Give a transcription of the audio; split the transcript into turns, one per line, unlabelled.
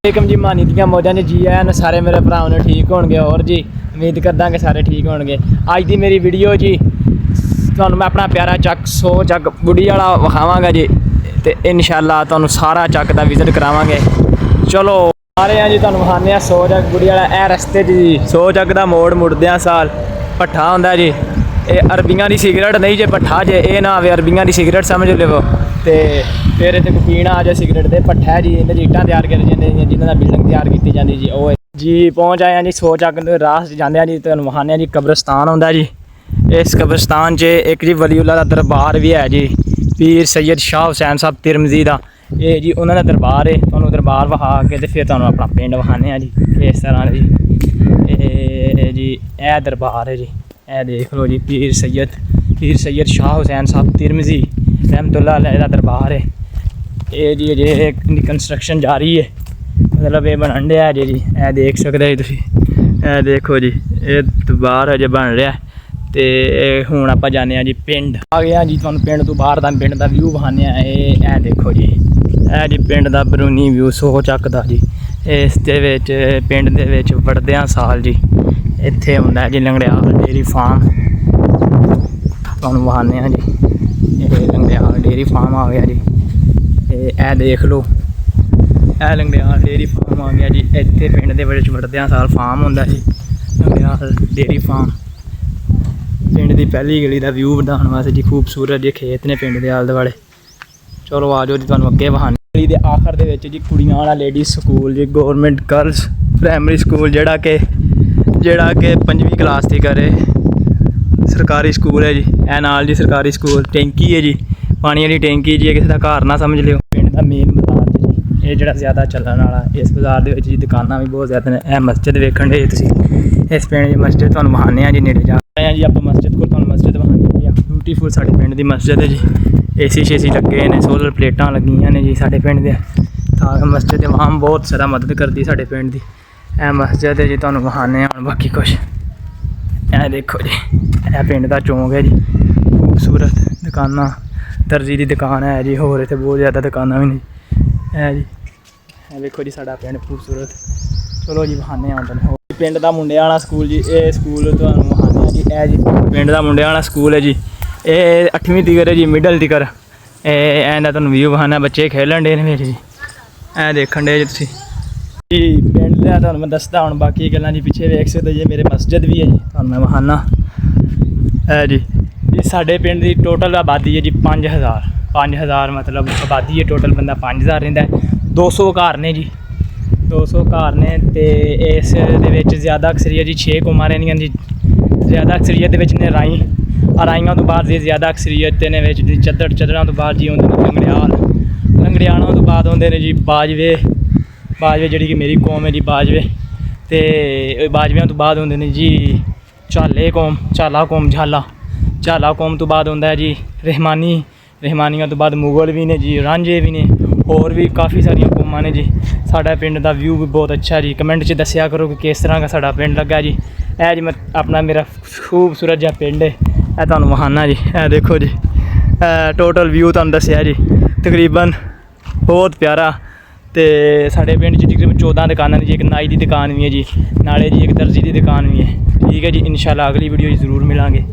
वालेकुम जी, मानी दियां मौजां ने जी आए सारे मेरे भरावां ने ठीक होणगे। और जी उम्मीद करदा कि सारे ठीक होणगे। अज दी मेरी वीडियो जी तुहानूं मैं अपना प्यारा चक 100 चक बुढ़ी वाला विखावांगा जी, ते इंशाअल्लाह तुहानूं सारा चक दा विजिट करावांगे। चलो आ रहे हैं जी, तुहानूं विखाने 100 चक बुढ़ी वाला। ए रस्ते जी 100 चक दा मोड़ मुड़दे साल भट्ठा हुंदा जी। ये अरबियां दी सिगरट नहीं जे भट्ठा जे, ये ना आवे अरबियां दी सिगरट समझ लवो। तो फिर इत्थे पीना आ जाए सिगरट दे भट्ठा है जी। इन्हें ईटां तैयार करी जांदियां जिन्हां दा बिल्डिंग तैयार की जाती जी। वो जी पहुँच आए हैं जी 100 चक राह जाते हैं जी। तुहानूं विखाने जी कब्रस्तान आउंदा जी। इस कब्रस्तान च एक जी वलीउल्लाह दा दरबार भी है जी, पीर सैयद शाह हुसैन साहब तिरमजी दा। ये जी उन्होंने दरबार है। तुहानूं दरबार विखा के ते फिर तुहानूं अपना पिंड विखाने जी। इस तरह जी जी ए दरबार है जी। ए देख लो जी, पीर सैयद शाह हुसैन साहब तिरमजी रहमतुल्लाह अलैह दा दरबार है। ये जी अजे कंस्ट्रक्शन जारी है, मतलब ये बनन रहा है जी। ए देख सकते जी तुसीं, ए देखो जी ये दरबार अजे बन रहा है। तो हुण आपां जाने जी पिंड। आ गया जी, तुहानूं पिंड तो बाहर दा पिंड दा व्यू विखाने। ए देखो जी, ए जी पिंड दा बरूनी व्यू 100 चक दा जी। इस दे विच पिंड दे विच वड़दियां साल जी इत्थे हुंदा जी लंगड़ियाल डेयरी फार्म। तुहानूं विखाने जी, ये लंगड़ियाल डेयरी फार्म आ गया जी। ए देख लो, ए लंगड़ियाल डेयरी फार्म आ गया जी। इत्थे पिंड दे विच वड़दियां साल फार्म हुंदा जी, लंगड़ियाल डेयरी फार्म। पिंड की पहली गली का व्यू बनाने वास्ते जी खूबसूरत जी खेत ने पिंड के आले दुआले। चलो आ जाओ जी, तुहानूं अगे विखाने। गली के आखिर दे विच जी कुड़ियां वाला लेडीज स्कूल जी, गौरमेंट गर्ल्स प्राइमरी स्कूल, जेड़ा कि 5वीं क्लास तक करे सरकारी स्कूल है जी। ए नाल जी सरकारी स्कूल। टैंकी है जी, पानी वाली टैंकी जी, किसी का घर ना समझ लियो। पिंड का मेन बाजार जी, ये जो ज़्यादा चलन वाला। इस बाजार के जी दुकाना भी बहुत ज़्यादा ने। यह मस्जिद वेखण दे तुसीं, इस पिंड की मस्जिद तुहानूं विखाने जी। नेड़े जा रहे हैं जी आप मस्जिद को, तुहानूं मस्जिद विखाने जी। ब्यूटीफुल साडे पिंड की मस्जिद है जी। एसी शेसी लगे ने, सोलर प्लेटां लगियां ने जी साडे पिंड दे। मस्जिद इमाम बहुत सारा मदद करती साडे पिंड की। ए मस्जिद है जी, तुहानूं विखाने हुण बाकी कुछ। ए देखो जी, ए पिंड का चौंक है जी, खूबसूरत दुकाना। दर्जी की दुकान है जी, होर इत्थे बहुत ज़्यादा दुकाना भी नहीं है जी। ए देखो जी साडा पिंड खूबसूरत। चलो जी विखाने तुहानूं पिंड का मुंडियां वाला स्कूल जी। ये स्कूल तुहानूं विखाने जी। ए जी पिंड का मुंडियां वाला स्कूल है जी। ये 8वीं तिकर है जी, मिडल तिकर। एंड तुहानूं व्यू विखाना, बच्चे खेलन डे ने जी। ए देखण डे जी तुसीं जी पिंड का। तुहानूं मैं दसदा हुण बाकी गल्लां जी। पिछे वेख सकदे जी मेरे मस्जिद भी है जी, तुहानूं मैं विखाना। है जी साडे पिंड की टोटल आबादी है जी 5000 मतलब आबादी है टोटल, बंदा 5000 रहिंदा है। 200 घर ने जी, 200 घर ने। तो इस दे विच ज़्यादा अक्सरीयत जी 6 कौमां रहिंदियां जी। ज़्यादा अक्सरीयत दे विच ने राइयां तो बाद जी ज़्यादा अक्सरीयत ने विच जी चद्दड़ां तो बाद जी आउंदे ने लंगड़ियालां तो बाद आउंदे ने जी बाजवे जिहड़ी कि मेरी कौम है जी बाजवे। तो बाजवेआं तो बाद आउंदे ने जी झाला कौम तो बाद आउंदा है जी रहमानियां तो बाद मुगल भी ने जी, रांझे भी ने, होर भी काफ़ी सारियां कौमां ने जी। साडा पिंड का व्यू भी बहुत अच्छा जी। कमेंट च दस्सिया करो कि किस तरह का साडा पिंड लग्गा जी। ए जी मैं अपना मेरा खूबसूरत जिहा पिंड है, ए तुहानूं विखाना जी। ए देखो जी टोटल व्यू तुहानूं दस्सिया जी तकरीबन, बहुत प्यारा। तो साडे पिंड च तकरीबन 14 दुकानां ने जी। एक नाई की दुकान भी है जी, नाले जी एक दर्जी की दुकान भी है। ठीक है जी, इंशाअल्लाह अगली वीडियो ज़रूर मिलांगे।